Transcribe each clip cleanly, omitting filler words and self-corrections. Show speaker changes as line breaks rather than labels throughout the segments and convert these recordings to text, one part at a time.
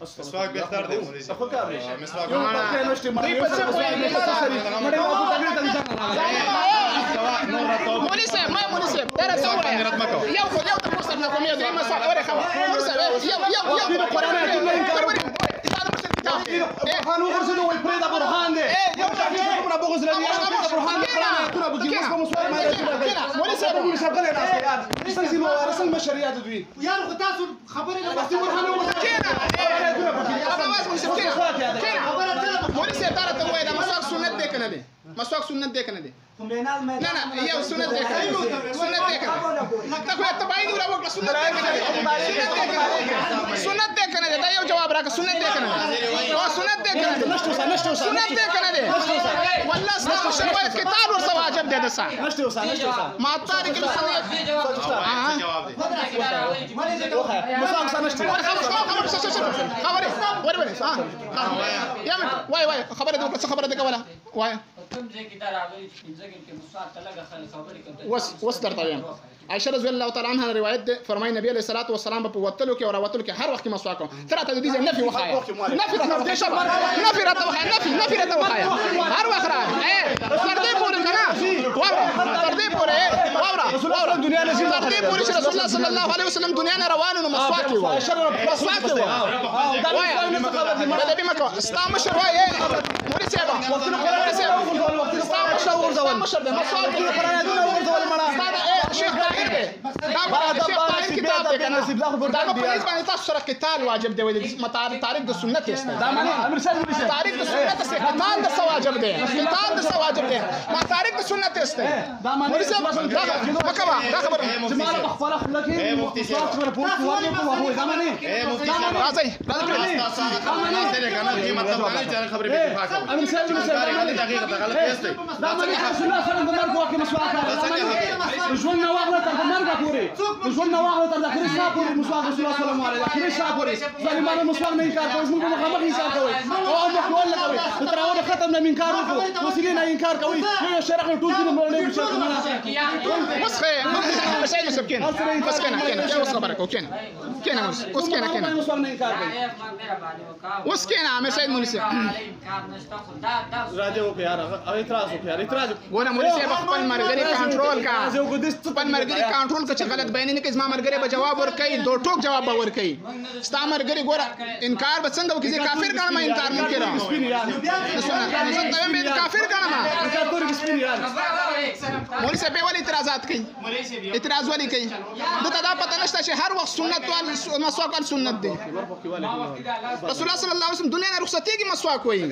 مسواک بهتر دی مولوی صاحب.
خو کار دی.
مسواک
یو پکې نشته مړی په څه کوي نه څه سړي مړی ابو تګړه ته
مولوی صاحب ما مولوی صاحب دا څه وایي یو تاسو نه کوم یو د مسواک اورې خبر مولوی صاحب یو
قرآن ته نه انکار برهان وګرځېدو وای پرې دا برهان دی یو څه کومه بغض لري برهان قرآن ته ابو جیمس کوم سوال ما مولوی صاحب مولوی صاحب غلې راځي یار څنګه مو رسل مشریات دوی
یار خو تاسو خبرې نه
وختي برهان
مولوی صاحب دا ته وایي دا مسواک سنت دی کنه دی مسواک سنت دی کنه دی نه یو سنت دی سنت دی کنه تا خو ته باید ولا وکړه سنت دی کنه سنت دی کنه دا یو جواب راک سنت دی کنه او سنت دی کنه
نشته
سنت دی کنه دی والله اسلام شرعي کتاب ورته واجب دی دسا
نشته
ما طارق السنت
جواب دی.
مسواک نشته
خبره وای خبره دې څه خبره دې کوله وای وس درته وایم عائشہ رضی الله تعالی عنها روایت ده فرمای نبی علیہ الصلوۃ والسلام په وتلو کې او راوتلو کې هر وخت مسواک تر ته دې نفي وخایا نفي راته وخایا هر وخت را تر دې پورې کنه تر دې پورې واورا
دنیا نه
تر دې پورې چې رسول الله صلی الله علیه وسلم دنیا نه روانو مسواک و مسواک و دا به مکو استام شروع موري سیبا استام شروع مسواک
قرآن ته ورځول مړه
شیخ طاهر دی دا کتاب دی کنه دا په پولیس باندې تاسو سره قتال واجب دی تاریخ د سنت است
دا معنی امیر صاحب
تاریخ د سنت است قتال د واجب دی قتال د واجب دی ما تاریخ د سنت است
دا معنی
مولوی صاحب دا خبره
جماعه بخبره خلکې مسواک سره پوښتنه وایي په هغه دا معنی
راځي
امیر صاحب دا معنی رسول الله صلی الله علیه وسلم مسواک ژوند نه واغله تر مرګ پورې ژوند نه واغله تر اخر ساه پورې مسواک رسول الله صلی الله علیه وسلم اخر ساه پورې ظالمانه مسواک نه انکار کوي موږ مخامخ انکار کوي او مخول نه کوي تر اوله ختم نه انکار وکړو وسیله نه انکار کوي یو شرح ټول دین مړ نه شي
بس خیر مسائل مسبكين بس كنا وس خبرك وكنا وس كنا
مسواک نه انکار کوي
وس كنا مسائل مولسي
راځو په یار اعتراض وکړ اعتراض
ګوره مولسي خپل مرګري کنټرول کا خپل مرګري کنټرول کا چې غلط بیان نه کوي زما مرګري به جواب ورکړي دو ټوک جواب به ورکړي ستا مرګري ګوره انکار به څنګه وکړي کافر کړم انکار نه کړم زه ته مې کافر کړم مولسي به ولې اعتراضات کوي اعتراض ولې کوي دته دا پته نشته چې هر وخت سنت وال مسواک سنت دی رسول الله صلی الله علیه وسلم دنیا نه رخصتيږي مسواک وایي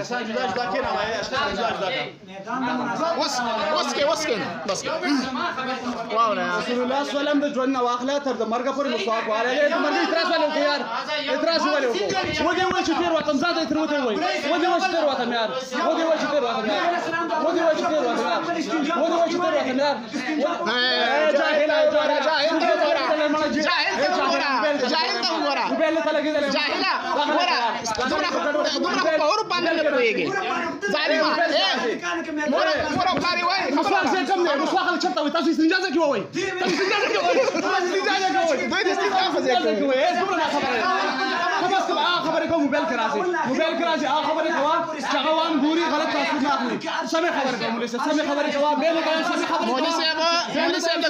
وسکه بس واو نه
رسول الله صلی الله علیه وسلم د ژوند نه واخله تر د مرګ پورې مسواک واره له مرګ اعتراض ولې وکړ یار اعتراض ولې وکړ و دې وای چې تیر وطن زاده تر وته وای و دې وای چې تیر وطن یار و دې وای چې تیر وطن یار و دې وای چې تیر وطن یار و دې وای چې تیر وطن یار جاهل بیل ته لګیدل
جاهلا دومره په اور باندې نه پويږي ظالم مور کاری وای
مسواک څه کم نه مسواک چرته وای تاسو استنجا کوي وای تاسو استنجا کوي دوی د استنجا کوي دومره خبره خلاص خبره کوم موبایل کې راځي خبره کوه چې غوان ګوري غلط تاسو نه اخلي سمه خبره کوم مولوی صاحب سمه خبره کوه به نه کوي سمه خبره مولوی صاحب د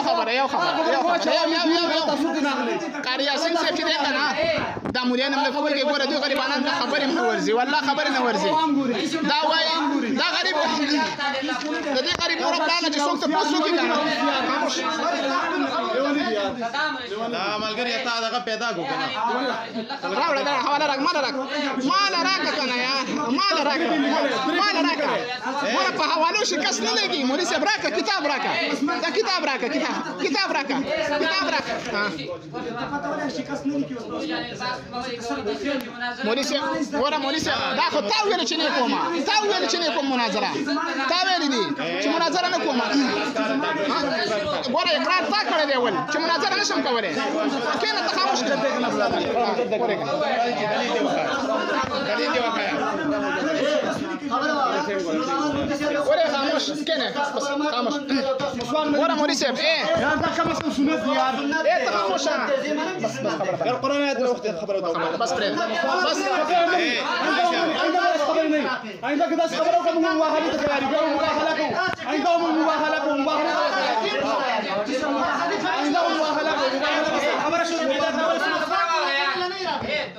خبره یو تاسو نه اخلي
قاری یاسین صاحب چې دی کنه دا مولوی نه خبره کوي ګوره دوی غریبانان ته خبره نه ورزي والله خبره نه ورزي دا وای دا غریب د دې غریب نور پلان چې څوک ته پوسو کې کنه
دا ملګری ته دا پیدا کو کنه
راوړه دا حواله راک مال راک کنه یا مال راک ور په حوالو شي کس نه لګي مولوی صاحب راک کتاب راک دا کتاب راک مولوی صاحب دا خو تا ویل چې نه کوم مناظره تا ویل دي چې مناظره نه کوم ګوره اقرار تا کړی دی ول چې مناظره نشم کولای کینه ته خاموش کړه
دلیل دی وکایا
ورې خاموش کینه بس خاموش ورا مولوي صاحب
یار دا کوم څه سنت دی یار
ته خاموش
بس یار قرآن آیت وخت خبره
بس پرې بس
آینده که داس خبره وکړو موږ واخلې ته تیاری کوو مباهله کوو آینده موږ مباهله کوو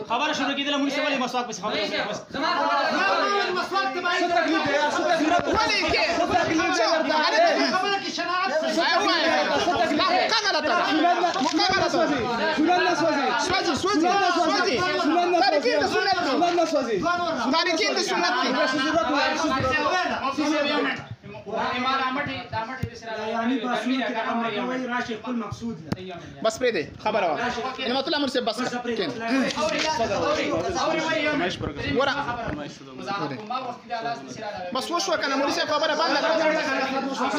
خبر شروع کیدله مونږ سوالي مسواک پس خبره بس
مسواک ته باید
تکلیف دی یار
ولې کې
خبره کې شناعت
تارکین د سنت دی بس پرې دی خبره وا نعمت الله مرسي بس کین ورا بس وشو کنه مرسي خبره باندې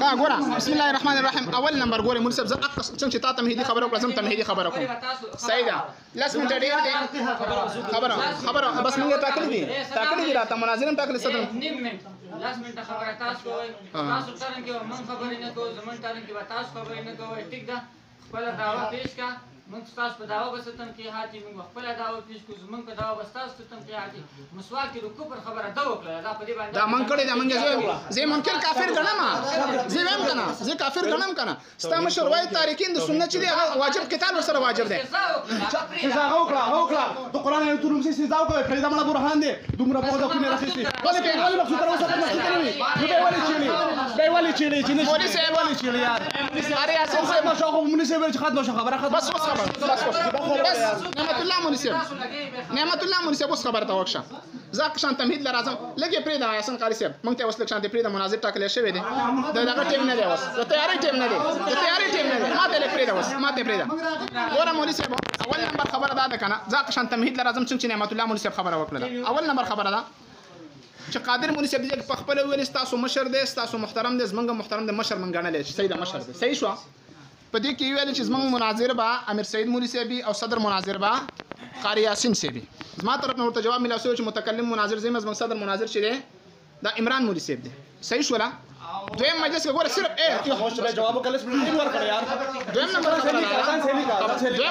ها ګورا بسم الله الرحمن الرحیم اول نمبر ګورې مرسي زه اقص څنګه تا ته مهدي خبره وکړم ته مهدي خبره کوم سیدا لاس منټ ډیر دی خبره بس موږ تاکل دي راته مناظرم تاکل صدر
لاس منټه خبره تاسو کوئ تاسو ترن کې من خبرې نه کوو زمون ترن کې تاسو خبرې نه کوئ ټیک ده خپل دعوا پیش کا من تاسو په دعوا بستم کې هاتي من خپل دعوا پیش کو زمون په دعوا بستاسو ستم کې هاتي مسواک کې رکوع پر خبره دا وکړه دا په دې باندې
دا من کړی دا منګه زه ممکن کافر غنم زه ویم کنه زه کافر غنم کنه ستا مشر وای تارکین د سنت چې واجب قتال سره واجب دی
سزا وکړه د قرآن آیت تورم سي سزا وکړه پیدا مړه برهان دی دومره په دا کونه راخستي ولې مقصود تر اوسه مقصود نه وي به ولې چيلي چې
مولوي صاحب
ولې چيلي یار
اره اساس
ما شاغو مولوي صاحب چې خدمت خبره
بس بس نعمت الله مولوي صاحب اوس خبر تا وښه زاک شان تمهید لازم لګي پرې دا حسن قاری صاحب مونږ ته اوس لک شان پرې دا مناظر ټاکل شوی دی دا ټیم نه دی اوس د تیاری ټیم نه دی ما ته لک پرې دا اوس ما ته پرې دا ګوره مولوي صاحب اول نمبر خبره دا ده کنه زاک شان تمهید لازم څنګه نعمت الله مولوي صاحب خبره وکړه اول نمبر خبره دا چې قادر مولوي صاحب دې په خپل ویل تاسو مشر دی تاسو محترم دی زمونږ محترم دی مشر منګانه لې صحیح دا مشر دی صحیح شو په دې کې ویل چې زمونږ مناظر با امیر سید مولوي صاحب او صدر مناظر با قاری یاسین صاحب زما طرف نه ورته جواب ملاسو چې متکلم مناظر زموږ صدر مناظر چې دی دا عمران مولوي صاحب دی صحیح شو لا دویم مجلس کې ګوره صرف
جواب وکړل سپین ورکړ یار
دویم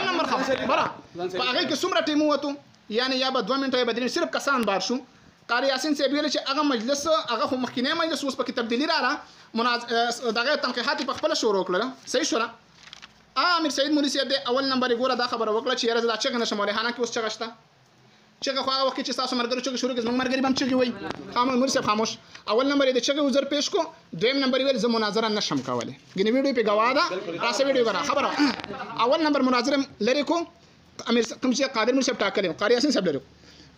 نمبر خبره په هغه کې څومره ټیم وته یعنی یا به 2 منټه یا بدرین صرف کسان بار شو قاری یاسین صاحب ویل چې هغه مجلس هغه خو مخکینه مجلس اوس پکې تبدیلی رااله دغه تنقیحات په خپل شروع کړل صحیح شو امیر سید مولوي صاحب دی اول نمبر ګوره دا خبره وکړه چې یاره دا چغه نشم ولې حنا کې اوس چغه شته چغه خو هغه وخت چې تاسو مرګرو چغه شروع کړم مرګري بم چغه وای خاموش مولوي صاحب خاموش اول نمبر دې چغه وزر پیش کو دویم نمبر ویل زه مناظره نشم کولای ګنې ویډیو په گواده تاسو ویډیو غره خبره اول نمبر مناظره لری کو امیر کوم چې قادر مولوي صاحب ټاکل قاری یاسین صاحب لري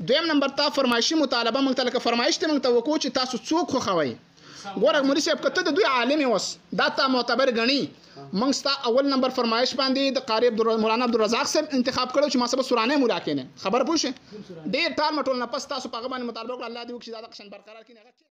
دویم نمبر تا فرمایشي مطالبه مونږ ته لکه فرمایش ته مونږ ته وکړو چې تاسو څوک خو خوي ګوره مولوي صاحب کته د دوی عالم اوس دا تا معتبر غني مونږ ستا اول نمبر فرمایش باندې د قاری مولانا عبدالرزاق صاحب انتخاب کړو چې ما سبا سورانه مولا کینه خبر پوښه ډیر ټال مټول نه پس تاسو په غو باندې مطالبه وکړه الله دې وکړي دا قشن برقرار کینه